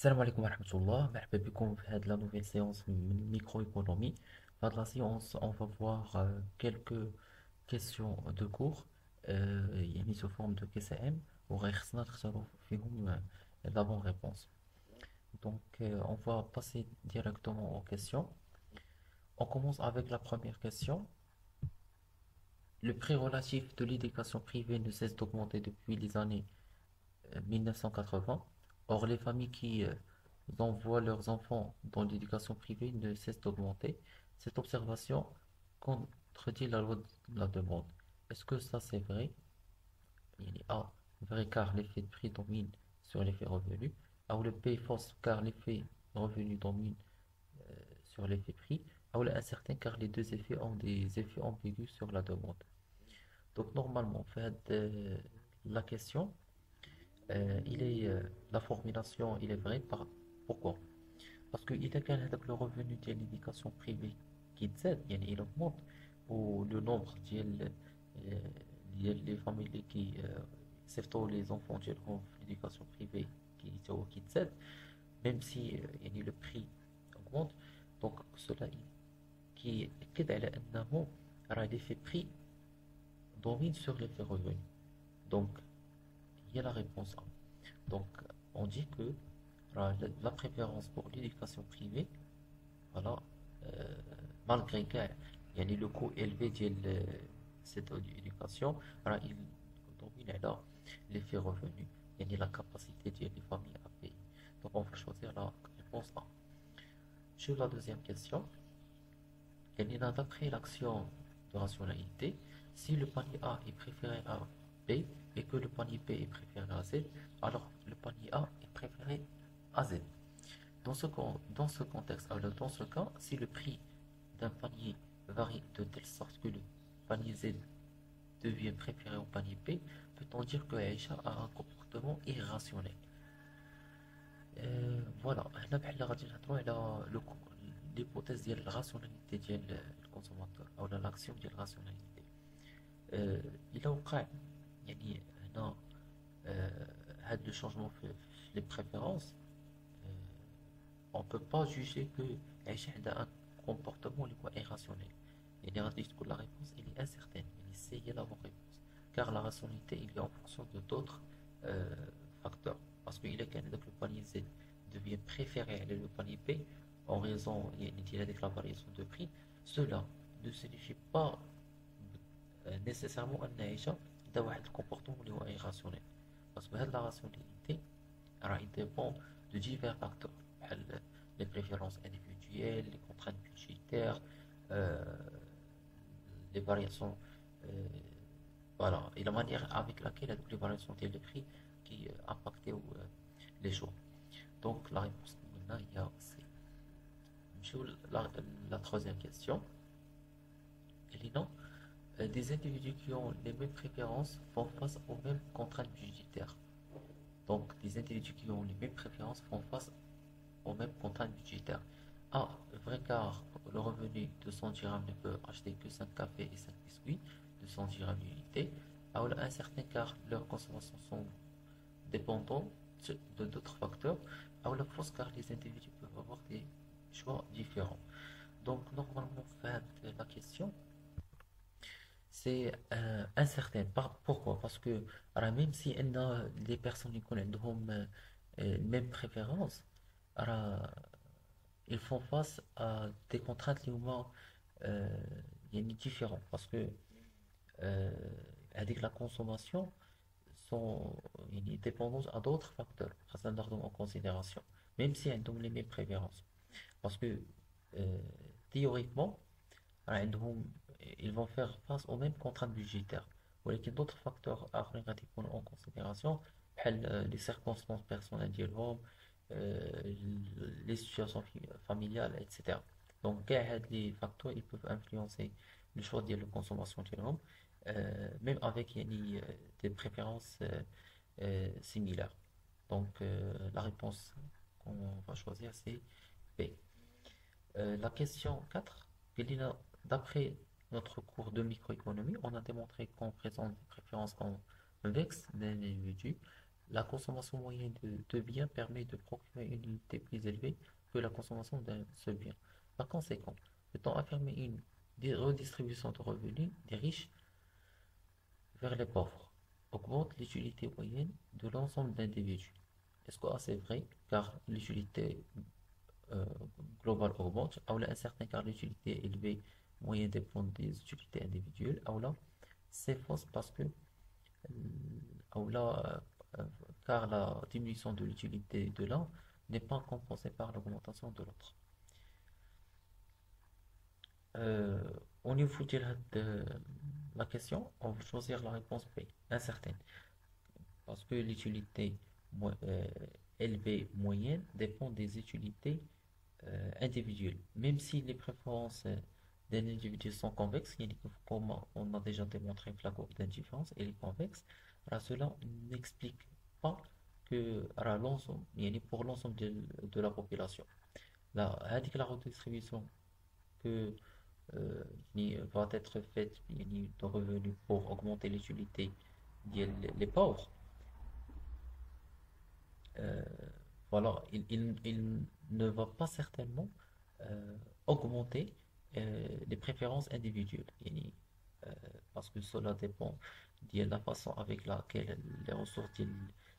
السلام عليكم ورحمة الله. مرحبا بكم في هذه la nouvelle séance من microéconomie. Dans la séance, on va voir quelques questions de cours يعني sous forme de KCM وغيخصنا نختاروا فيهم la bonne réponse. Donc, on va passer directement aux questions. On commence avec la première question. Le prix relatif de l'éducation privée ne cesse d'augmenter depuis les années 1980. Or, les familles qui envoient leurs enfants dans l'éducation privée ne cessent d'augmenter. Cette observation contredit la loi de la demande. Est-ce que ça c'est vrai? Il est A, vrai car l'effet de prix domine sur l'effet revenu. A ou le B, fausse car l'effet revenu domine sur l'effet prix. A ou le incertain car les deux effets ont des effets ambigus sur la demande. Donc normalement, fait la question, la formulation il est vrai. Pourquoi? Parce que إذا كان هذاك le revenu ديال l'éducation privée كيتزاد يعني il augmente و le nombre ديال les familles qui صيفطوا les enfants ديالهم في l'éducation privée هو كيتزاد même si يعني le prix augmente. donc cela كيأكد على أنه راه l'effet prix domine sur l'effet revenu. Donc il y a la réponse A. Donc on dit que la préférence pour l'éducation privée, voilà, malgré كاع يعني le coût élevé de cette éducation, alors il domine على l'effet revenu, يعني la capacité des familles à payer. Donc on va choisir la réponse A. Sur la deuxième question, يعني d'après l'action de rationalité, si le panier A est préféré à B et que le panier B est préféré à Z, alors le panier A est préféré à Z. Dans ce contexte, alors dans ce cas, si le prix d'un panier varie de telle sorte que le panier Z devient préféré au panier B, peut-on dire que Aïcha a un comportement irrationnel? Voilà, هنا بحال غادي نهضروا على l'hypothèse ديال الراسيوناليتي ديال الكونسوماتور او l'action ديال الراسيوناليتي. إلا وقع يعني هنا هاد لو شونجمون في les préférences, on peut pas juger que Aïcha a un comportement اللي هو irrationnel. يعني غادي تكون la réponse elle est incertaine, يعني c'est هي la bonne réponse. Car la rationalité il est en fonction de d'autres facteurs. Parce qu'il est كان هذاك le panier Z devient préféré à le panier B en raison de la variation de prix, cela ne signifie pas nécessairement أن عيشة ده واحد الكومبورتمون اللي هو irrationnel. parce que هاد la rationalité راه il dépend de divers facteurs بحال les préférences individuelles, les contraintes budgétaires, les variations, voilà, et la manière avec laquelle les variations des prix qui impactaient les choix. Donc la réponse maintenant il y a C. La troisième question, elle est non. Des individus qui ont les mêmes préférences font face aux mêmes contraintes budgétaires. Donc, des individus qui ont les mêmes préférences font face aux mêmes contraintes budgétaires. A, vrai car le revenu de 100 dirhams ne peut acheter que 5 cafés et 5 biscuits de 100 dirhams l'unité. A, incertain car leurs consommations sont dépendantes de d'autres facteurs. A, la fausse car les individus peuvent avoir des choix différents. Donc, normalement, fait la question, c'est incertain. Pourquoi? Parce que même si on a des personnes qui ont les mêmes préférences, ils font face à des contraintes qui sont différentes. Parce que avec la consommation, sont dépendants à d'autres facteurs à en considération, même si elles ont les mêmes préférences. Parce que théoriquement, ils vont faire face aux mêmes contraintes budgétaires. ولكن d'autres facteurs آخرين غادي يكونوا en considération بحال les circonstances personnelles ديالهم, les situations familiales, etc. Donc كاع هاد les facteurs ils peuvent influencer le choix ديال الconsommation ديالهم, même avec يعني des préférences similaires. Donc la réponse qu'on va choisir c'est B. La question 4, d'après notre cours de microéconomie, on a démontré qu'on présente des préférences convexes d'un individu la consommation moyenne de biens permet de procurer une unité plus élevée que la consommation d'un seul bien. Par conséquent, peut-on affirmer une redistribution de revenus des riches vers les pauvres augmente l'utilité moyenne de l'ensemble d'individus? Est-ce que c'est vrai car l'utilité euh, globale augmente, ou là incertain car l'utilité élevée moyenne dépend des utilités individuelles, ou là c'est fausse parce que ou là, car la diminution de l'utilité de l'un n'est pas compensée par l'augmentation de l'autre. Euh, Au niveau de la question, on va choisir la réponse B, incertaine, parce que l'utilité élevée moyenne dépend des utilités individuelles. Même si les préférences d'un individu sont convexes, comme on a déjà démontré que la courbe d'indifférence elle est convexe, alors cela n'explique pas que pour l'ensemble de la population. Là, avec la redistribution que va être faite de revenus pour augmenter l'utilité des pauvres, euh, voilà, il ne va pas certainement augmenter les préférences individuelles. Euh, Parce que cela dépend de la façon avec laquelle les ressources,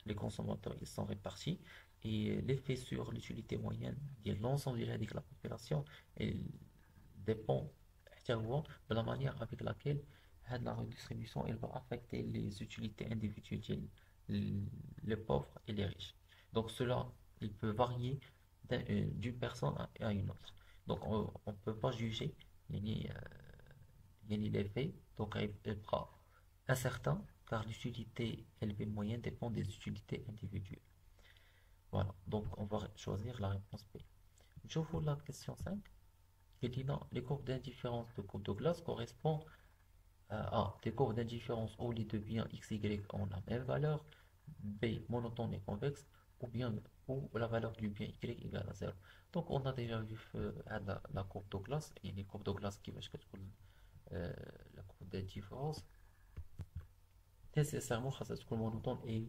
les consommateurs, ils sont répartis. Et l'effet sur l'utilité moyenne de l'ensemble de la population il dépend de la manière avec laquelle la redistribution elle va affecter les utilités individuelles, les pauvres et les riches. Donc cela, il peut varier d'une personne à une autre. Donc on ne peut pas juger l'effet, donc elle sera incertain car l'utilité élevée moyenne dépend des utilités individuelles. Voilà, donc on va choisir la réponse B. Je vous la question 5. Il dit non, les courbes d'indifférence de coupe de glace correspondent à des courbes d'indifférence où les deux biens x, y ont la même valeur, B monotone et convexe, ou bien où la valeur du bien y égale à 0. Donc on a déjà vu la courbe de glace, et les courbes de glace qui va euh, la courbe d'indifférence, nécessairement le monotone est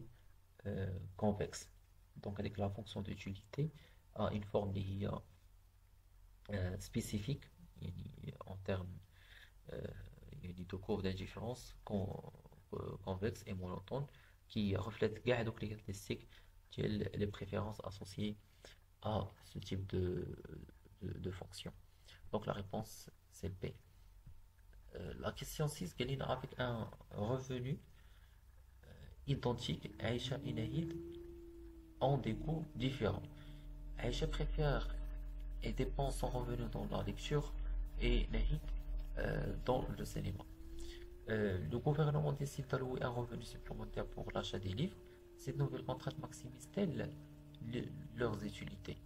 convexe. Donc avec la fonction d'utilité a une forme spécifique en termes de courbe d'indifférence convexe et monotone qui reflète les caractéristiques les préférences associées à ce type de fonction. Donc la réponse c'est B. La question 6, quelle est avec un revenu identique, Aïcha et Nahid ont des coûts différents. Aïcha préfère et dépense son revenu dans la lecture et Nahid dans le cinéma. Le gouvernement décide d'allouer un revenu supplémentaire pour l'achat des livres. Cette nouvelle contrainte maximise-t-elle leurs utilités?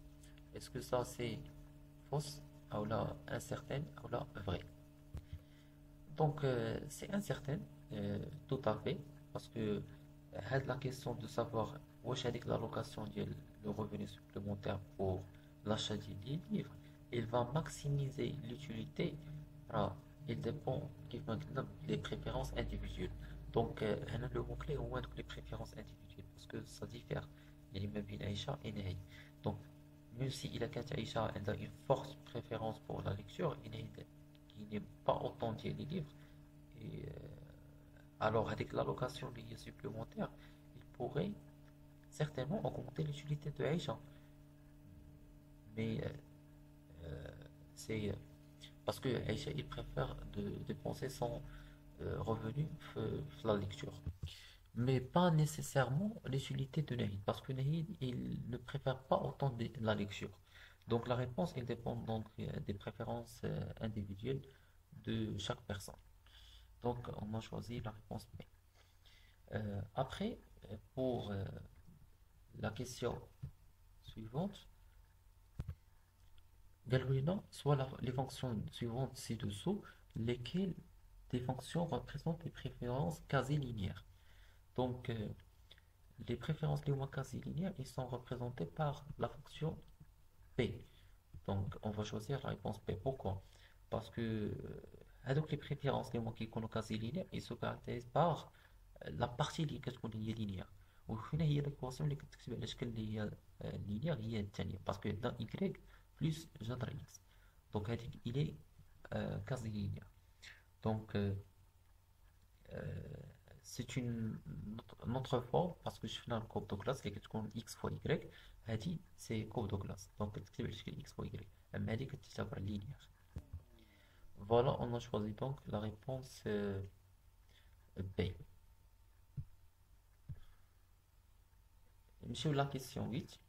Est-ce que ça c'est fausse, ou là incertaine, ou là vrai? Donc c'est incertain, tout à fait, parce que la question de savoir où est l'allocation le revenu supplémentaire pour l'achat des livres, il va maximiser l'utilité. Alors, il dépend des préférences individuelles. Donc, le mot-clé est moins les préférences individuelles, parce que ça diffère. Il y a même Aïcha et Nehid. Donc, même si il a qu'à Aïcha, elle a une forte préférence pour la lecture, qui n'est pas autant lié les livres. Et alors, avec l'allocation des livres supplémentaires, il pourrait certainement augmenter l'utilité de Aïcha. Mais euh, c'est parce que Aïcha, il préfère de dépenser son revenu la lecture. Mais pas nécessairement l'utilité de Nahid, parce que Nahid, il ne préfère pas autant la lecture. Donc la réponse, elle dépend donc des préférences individuelles de chaque personne. Donc on a choisi la réponse B. Après, pour la question suivante, Galwina, soit les fonctions suivantes ci-dessous, lesquelles des fonctions représentent des préférences quasi linéaires. Donc, les préférences les moins quasi linéaires, ils sont représentés par la fonction P. Donc, on va choisir la réponse P. Pourquoi? Parce que donc les préférences les moins qui sont quasi linéaires, ils se caractérisent par la partie linéaire. وهنا هي l'équation اللي كتكتب على شكل اللي هي لينير هي الثانية باسكو عندنا y بلس جذر x دونك هذيك il est quasi linéaire donc c'est une autre forme parce que شفنا الكوب دو كلاس اللي كتكون x fois y هذه سي كوب دو كلاس دونك كتكتب على شكل x fois y اما هذه كتعتبر لينير. Voilà, on a choisi donc la réponse B. Monsieur, la question 8.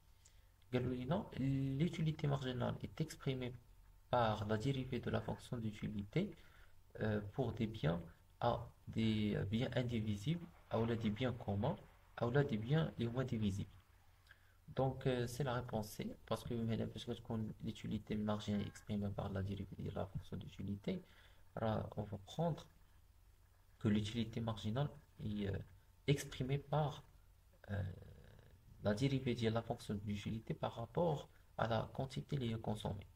Galolina, l'utilité marginale est exprimée par la dérivée de la fonction d'utilité pour des biens à des biens indivisibles, ou là des biens communs, ou là des biens les moins divisibles. Donc, c'est la réponse C, parce que l'utilité marginale est exprimée par la dérivée de la fonction d'utilité, on va prendre que l'utilité marginale est exprimée par euh, la dérivée de la fonction d'utilité par rapport à la quantité les consommée.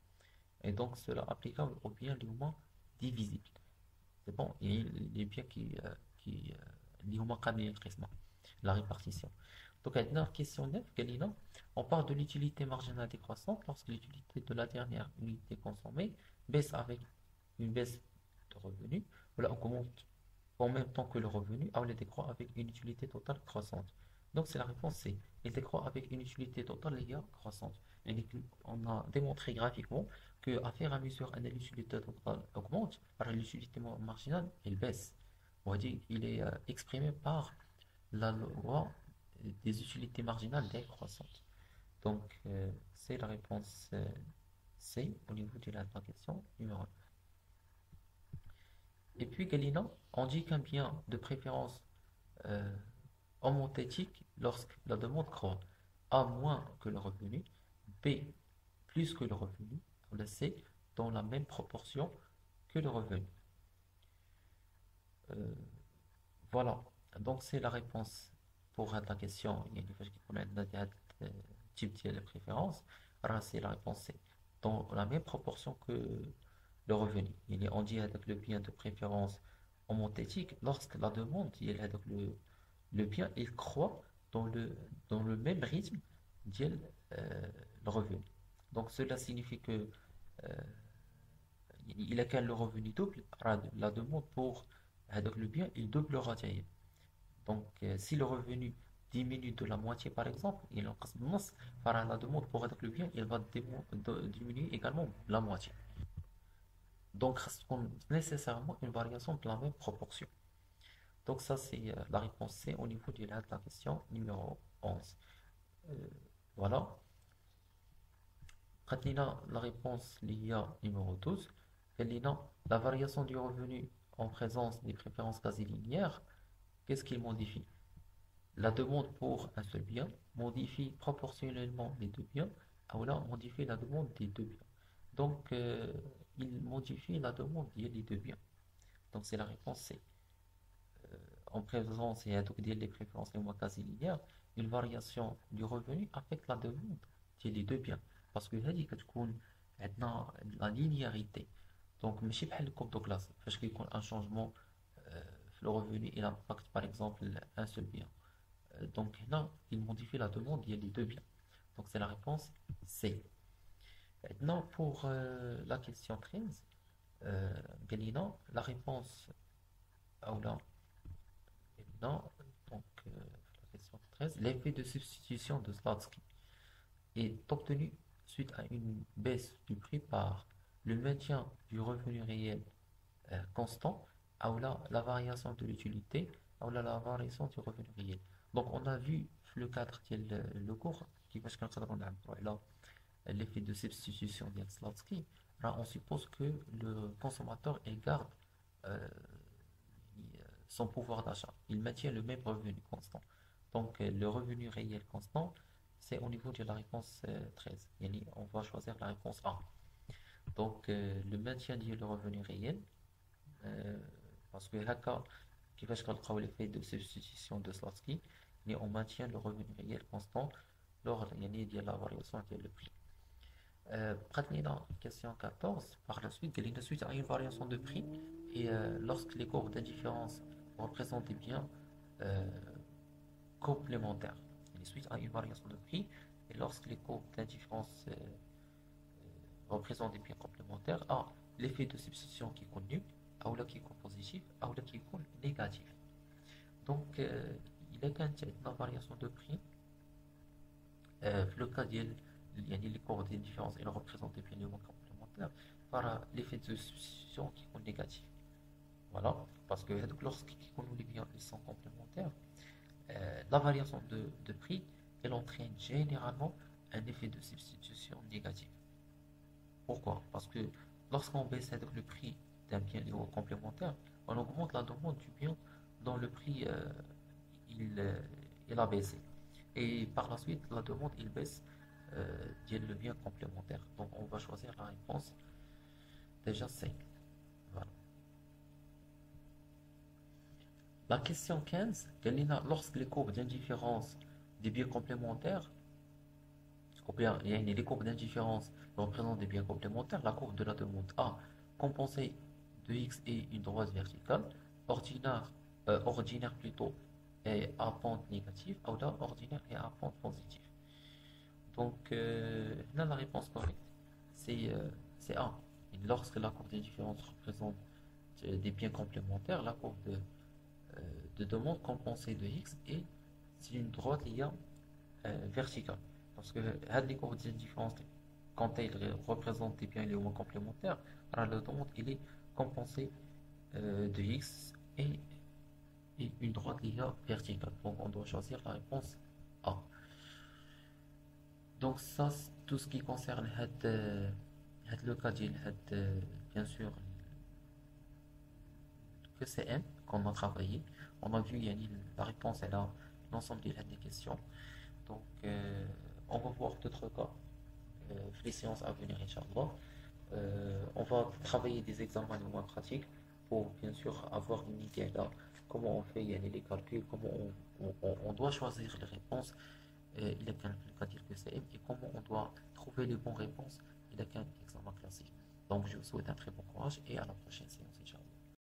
Et donc cela applicable aux biens les moins divisibles. C'est bon, il y a les biens qui les moins la répartition. Donc maintenant, question 9, Galina, on parle de l'utilité marginale décroissante lorsque l'utilité de la dernière unité consommée baisse avec une baisse de revenus. Voilà, on augmente en même temps que le revenu, on les décroît avec une utilité totale croissante. Donc c'est la réponse C. Il décroît avec une utilité totale croissante. Et on a démontré graphiquement que à faire à mesure que l'utilité totale augmente, l'utilité marginale elle baisse. On dit il est exprimé par la loi des utilités marginales décroissantes. Donc c'est la réponse C au niveau de la question numéro 1. Et puis Galina, on dit qu'un bien de préférence homothétique lorsque la demande croît. A moins que le revenu, B plus que le revenu, le C dans la même proportion que le revenu. Voilà, donc c'est la réponse pour la question. Il y a une fois qu'on a type de préférence, c'est la réponse C dans la même proportion que le revenu. On dit avec le bien de préférence homothétique lorsque la demande, avec le bien, il croît dans le même rythme que le revenu. Donc cela signifie que il a qu'un le revenu double, la demande pour avec le bien, il doublera d'ailleurs. Donc si le revenu diminue de la moitié par exemple, il en passe par la demande pour avec le bien, il va diminuer également la moitié. Donc, nécessairement une variation de la même proportion. Donc, ça, c'est la réponse C au niveau de la question numéro 11. Voilà. Maintenant, la réponse liée numéro 12. La variation du revenu en présence des préférences quasi linéaires, qu'est-ce qu'il modifie? La demande pour un seul bien modifie proportionnellement les deux biens, ou là, modifie la demande des deux biens. Donc, il modifie la demande des deux biens. Donc, c'est la réponse C. En présence et donc les préférences les moins quasi linéaires, une variation du revenu affecte la demande des deux biens. Parce que هذه كتكون عندنا la linéarité. Donc, ماشي بحال الكوب دو كلاس فاش كيكون un changement في le revenu il impacte par exemple un seul bien. Donc là, il modifie la demande des deux biens. Donc c'est la réponse C. Maintenant, pour la question 13, Galina, la réponse là, Galina, donc la question 13, l'effet de substitution de Slatsky est obtenu suite à une baisse du prix par le maintien du revenu réel constant, ou là, la variation de l'utilité, ou là, la variation du revenu réel. Donc on a vu le cadre le cours qui va se là l'effet de substitution de Slatsky, on suppose que le consommateur garde son pouvoir d'achat, il maintient le même revenu constant. Donc le revenu réel constant, c'est au niveau de la réponse 13. On va choisir la réponse A. Donc le maintien du revenu réel, parce que هكا كيفاش كنلقاو l'effet de substitution de Slatsky, on maintient le revenu réel constant lors de la variation de le prix. Pratiquement, question 14, par la suite, il y a suite à une variation de prix et lorsque les courbes d'indifférence représentent bien complémentaires. Et suite à une variation de prix, et lorsque les courbes d'indifférence représentent des biens complémentaires, l'effet de substitution qui est nul, ou là qui est positif, ou là qui est négatif. Donc, il est quand la variation de prix, le cas ديال يعني les courbes d'indifférence et représentent des biens complémentaires par l'effet de substitution qui est négatif. Voilà, parce que lorsque les biens ils sont complémentaires, la variation de prix, elle entraîne généralement un effet de substitution négatif. Pourquoi? Parce que lorsqu'on baisse le prix d'un bien complémentaire, on augmente la demande du bien dont le prix il a baissé. Et par la suite, la demande il baisse le bien complémentaire. Donc on va choisir la réponse déjà 5. Voilà. La question 15, lorsque les courbes d'indifférence des biens complémentaires, ou bien les courbes d'indifférence représentent des biens complémentaires, la courbe de la demande A compensée de x et une droite verticale, ordinaire plutôt et à pente négative, ou là ordinaire et à pente positive. Donc là la réponse correcte c'est A. Et lorsque la courbe d'indifférence représente des biens complémentaires, la courbe de demande compensée de x et c'est une droite linéaire verticale. Parce que les courbes d'indifférence, quand elles représentent des biens complémentaires, alors la demande il est compensée de x et une droite linéaire verticale. Donc on doit choisir la réponse A. Donc ça c'est tout ce qui concerne le cas bien sûr que c'est M qu'on a travaillé. On a vu la réponse elle a l'ensemble des questions. Donc on va voir d'autres cas les séances à venir Inch'Allah. On va travailler des examens moins pratiques pour bien sûr avoir une idée là comment on fait les calculs, comment on doit choisir les réponses, il a qu'un dire que c'est et comment on doit trouver les bonnes réponses, il a qu'un examen classique. Donc je vous souhaite un très bon courage et à la prochaine séance Inch'Allah.